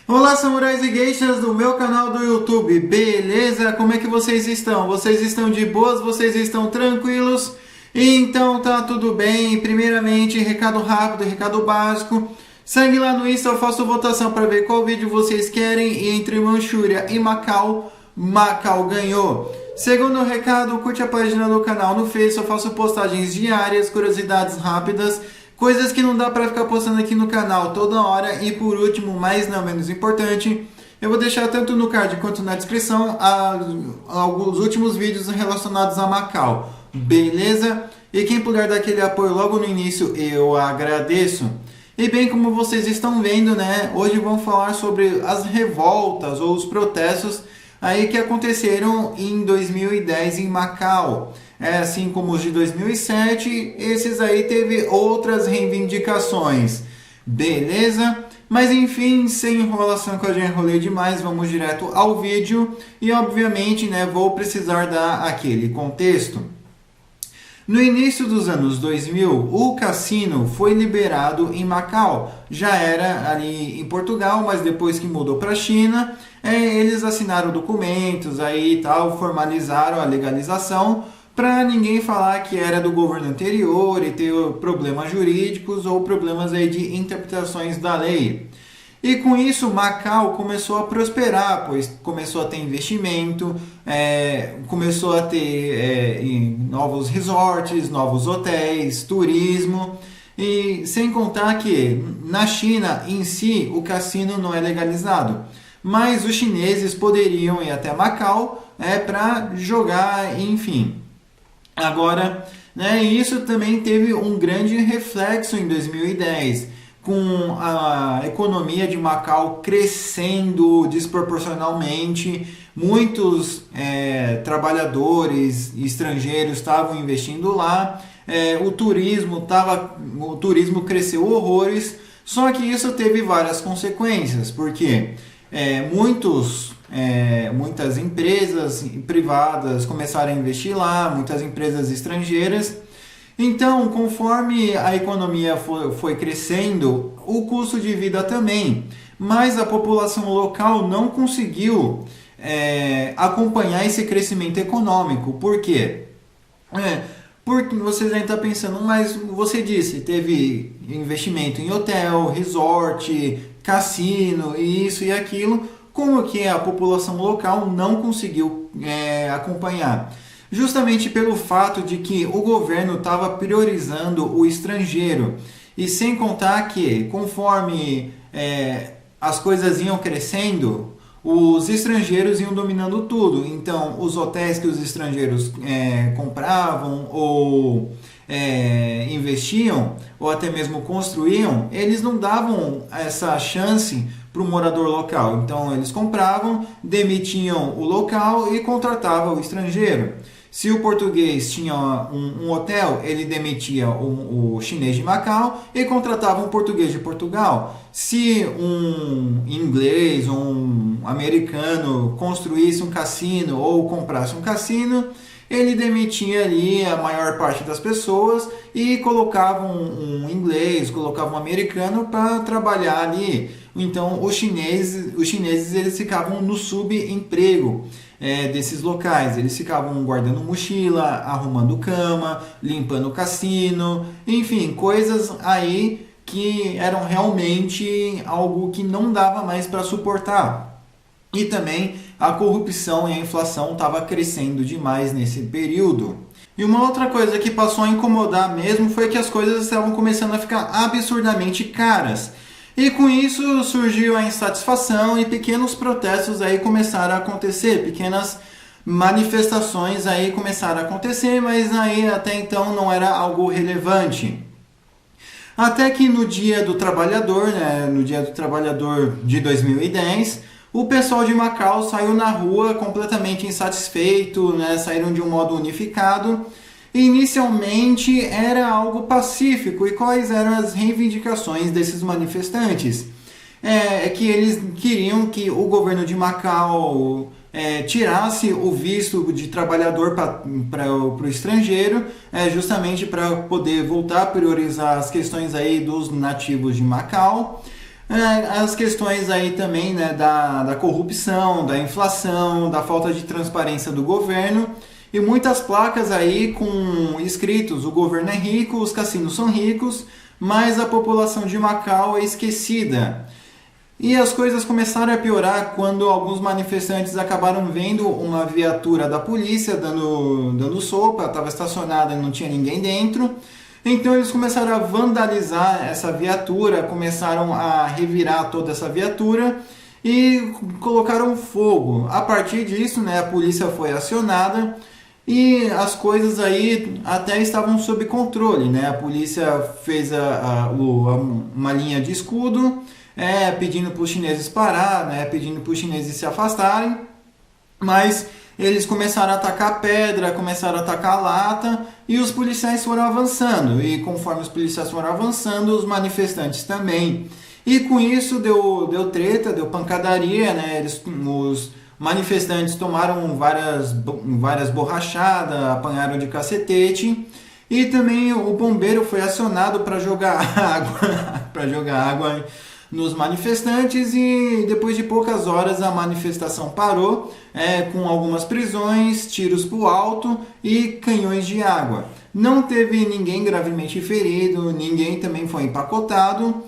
Olá, samurais e geishas do meu canal do YouTube, beleza? Como é que vocês estão? Vocês estão de boas? Vocês estão tranquilos? Então tá tudo bem. Primeiramente, recado rápido, recado básico. Segue lá no Insta, eu faço votação para ver qual vídeo vocês querem e entre Manchúria e Macau, Macau ganhou. Segundo recado, curte a página do canal no Face, eu faço postagens diárias, curiosidades rápidas, coisas que não dá para ficar postando aqui no canal toda hora. E por último, mas não menos importante, eu vou deixar tanto no card quanto na descrição alguns últimos vídeos relacionados a Macau, beleza? E quem puder dar aquele apoio logo no início, eu agradeço. E bem, como vocês estão vendo, né, hoje vamos falar sobre as revoltas ou os protestos aí que aconteceram em 2010 em Macau. Assim como os de 2007, esses aí teve outras reivindicações, beleza? Mas enfim, sem enrolação, que eu já enrolei demais, vamos direto ao vídeo. E obviamente, né, vou precisar dar aquele contexto. No início dos anos 2000, o cassino foi liberado em Macau. Já era ali em Portugal, mas depois que mudou para a China, eles assinaram documentos aí e tal, formalizaram a legalização, para ninguém falar que era do governo anterior e ter problemas jurídicos ou problemas aí de interpretações da lei. E com isso, Macau começou a prosperar, pois começou a ter investimento, começou a ter novos resorts, novos hotéis, turismo. E sem contar que na China em si o cassino não é legalizado, mas os chineses poderiam ir até Macau para jogar, enfim. Agora, né, isso também teve um grande reflexo em 2010. Com a economia de Macau crescendo desproporcionalmente, muitos trabalhadores estrangeiros estavam investindo lá, o turismo cresceu horrores, só que isso teve várias consequências, porque muitas empresas privadas começaram a investir lá, muitas empresas estrangeiras. Então, conforme a economia foi crescendo, o custo de vida também, mas a população local não conseguiu acompanhar esse crescimento econômico. Por quê? Porque vocês ainda estão pensando, mas você disse, teve investimento em hotel, resort, cassino, isso e aquilo, como que a população local não conseguiu acompanhar? Justamente pelo fato de que o governo estava priorizando o estrangeiro. E sem contar que, conforme as coisas iam crescendo, os estrangeiros iam dominando tudo. Então, os hotéis que os estrangeiros compravam ou investiam, ou até mesmo construíam, eles não davam essa chance para o morador local. Então, eles compravam, demitiam o local e contratavam o estrangeiro. Se o português tinha um hotel, ele demitia o chinês de Macau e contratava um português de Portugal. Se um inglês ou um americano construísse um cassino ou comprasse um cassino, ele demitia ali a maior parte das pessoas e colocava um inglês, colocava um americano para trabalhar ali. Então os chineses eles ficavam no subemprego desses locais. Eles ficavam guardando mochila, arrumando cama, limpando o cassino, enfim, coisas aí que eram realmente algo que não dava mais para suportar. E também a corrupção e a inflação estava crescendo demais nesse período. E uma outra coisa que passou a incomodar mesmo foi que as coisas estavam começando a ficar absurdamente caras. E com isso surgiu a insatisfação e pequenos protestos aí começaram a acontecer, pequenas manifestações aí começaram a acontecer, mas aí até então não era algo relevante. Até que no Dia do Trabalhador, no Dia do Trabalhador de 2010, o pessoal de Macau saiu na rua completamente insatisfeito, saíram de um modo unificado. Inicialmente era algo pacífico. E quais eram as reivindicações desses manifestantes? Que eles queriam que o governo de Macau tirasse o visto de trabalhador para o estrangeiro, justamente para poder voltar a priorizar as questões aí dos nativos de Macau. As questões aí também, né, da corrupção, da inflação, da falta de transparência do governo e muitas placas aí com escritos: o governo é rico, os cassinos são ricos, mas a população de Macau é esquecida. E as coisas começaram a piorar quando alguns manifestantes acabaram vendo uma viatura da polícia dando sopa, estava estacionada e não tinha ninguém dentro. Então eles começaram a vandalizar essa viatura, começaram a revirar toda essa viatura e colocaram fogo. A partir disso, né, a polícia foi acionada e as coisas aí até estavam sob controle, né? A polícia fez uma linha de escudo, pedindo para os chineses parar, né, pedindo para os chineses se afastarem, mas eles começaram a atacar pedra, começaram a atacar lata e os policiais foram avançando. E conforme os policiais foram avançando, os manifestantes também. E com isso deu treta, deu pancadaria, né? Os manifestantes tomaram várias borrachadas, apanharam de cacetete. E também o bombeiro foi acionado para jogar água nos manifestantes e depois de poucas horas a manifestação parou, com algumas prisões, tiros para o alto e canhões de água. Não teve ninguém gravemente ferido, ninguém também foi empacotado.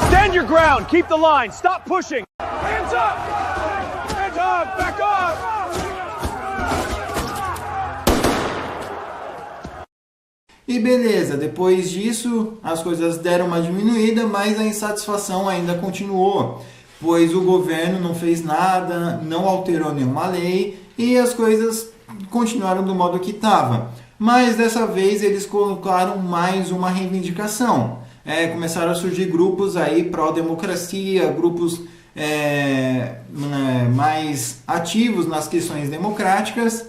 Stand your ground, keep the line, stop pushing. Hands up! Hands up, back off! E beleza, depois disso as coisas deram uma diminuída, mas a insatisfação ainda continuou, pois o governo não fez nada, não alterou nenhuma lei e as coisas continuaram do modo que estava. Mas dessa vez eles colocaram mais uma reivindicação. Começaram a surgir grupos aí pró-democracia, grupos mais ativos nas questões democráticas.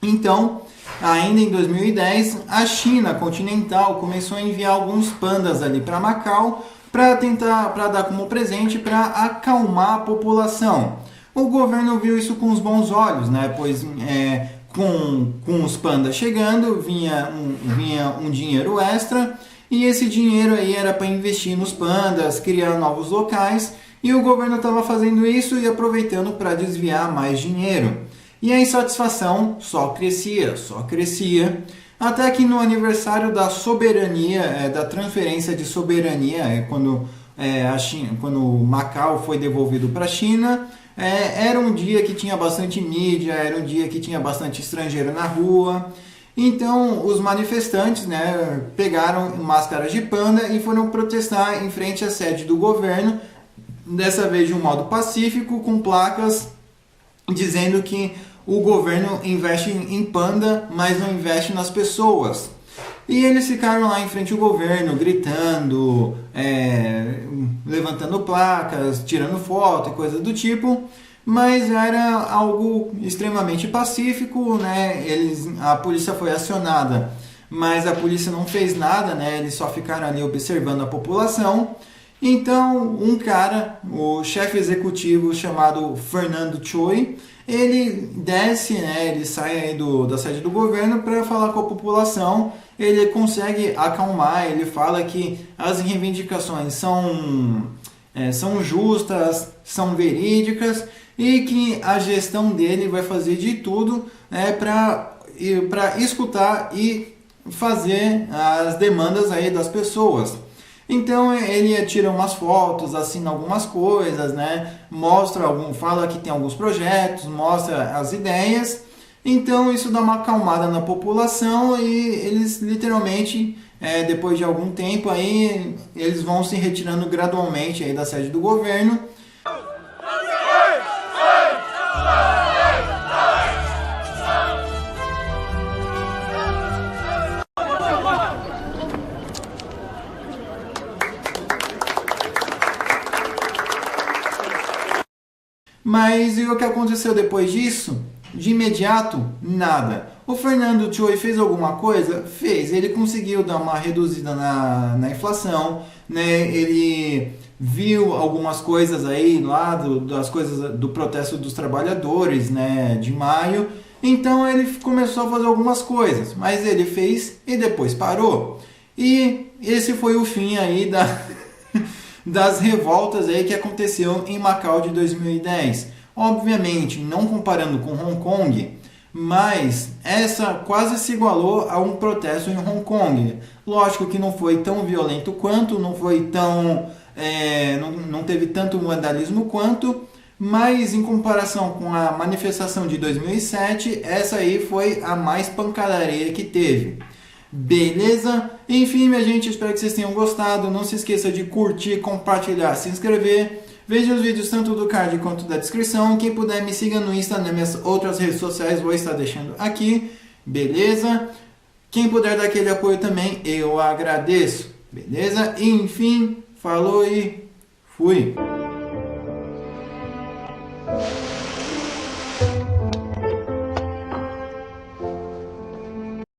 Então, ainda em 2010, a China continental começou a enviar alguns pandas ali para Macau para dar como presente para acalmar a população. O governo viu isso com os bons olhos, né? Pois com os pandas chegando vinha um dinheiro extra e esse dinheiro aí era para investir nos pandas, criar novos locais e o governo estava fazendo isso e aproveitando para desviar mais dinheiro. E a insatisfação só crescia, até que no aniversário da soberania, da transferência de soberania, quando Macau foi devolvido para a China, era um dia que tinha bastante mídia, era um dia que tinha bastante estrangeiro na rua. Então os manifestantes, né, pegaram máscaras de panda e foram protestar em frente à sede do governo, dessa vez de um modo pacífico, com placas dizendo que o governo investe em panda, mas não investe nas pessoas. E eles ficaram lá em frente ao governo, gritando, levantando placas, tirando foto e coisa do tipo, mas era algo extremamente pacífico, né? A polícia foi acionada, mas a polícia não fez nada, né? Eles só ficaram ali observando a população. Então, um cara, o chefe executivo chamado Fernando Choi, ele desce, né, ele sai aí da sede do governo para falar com a população, ele consegue acalmar, ele fala que as reivindicações são justas, são verídicas e que a gestão dele vai fazer de tudo para escutar e fazer as demandas aí das pessoas. Então ele tira umas fotos, assina algumas coisas, né? Fala que tem alguns projetos, mostra as ideias. Então isso dá uma acalmada na população e eles literalmente, depois de algum tempo aí, eles vão se retirando gradualmente aí da sede do governo. Mas e o que aconteceu depois disso? De imediato, nada. O Fernando Choi fez alguma coisa? Fez. Ele conseguiu dar uma reduzida na inflação, né? Ele viu algumas coisas aí lá das coisas do protesto dos trabalhadores, né, de maio, Então ele começou a fazer algumas coisas, mas ele fez e depois parou. E esse foi o fim aí das revoltas aí que aconteceu em Macau de 2010. Obviamente, não comparando com Hong Kong, mas essa quase se igualou a um protesto em Hong Kong. Lógico que não foi tão violento quanto, não foi tão... não teve tanto vandalismo quanto, mas em comparação com a manifestação de 2007, essa aí foi a mais pancadaria que teve. Beleza? Enfim, minha gente, espero que vocês tenham gostado. Não se esqueça de curtir, compartilhar, se inscrever. Veja os vídeos tanto do card quanto da descrição. Quem puder, me siga no Insta, nas minhas outras redes sociais, vou estar deixando aqui. Beleza? Quem puder dar aquele apoio também, eu agradeço. Beleza? Enfim, falou e fui!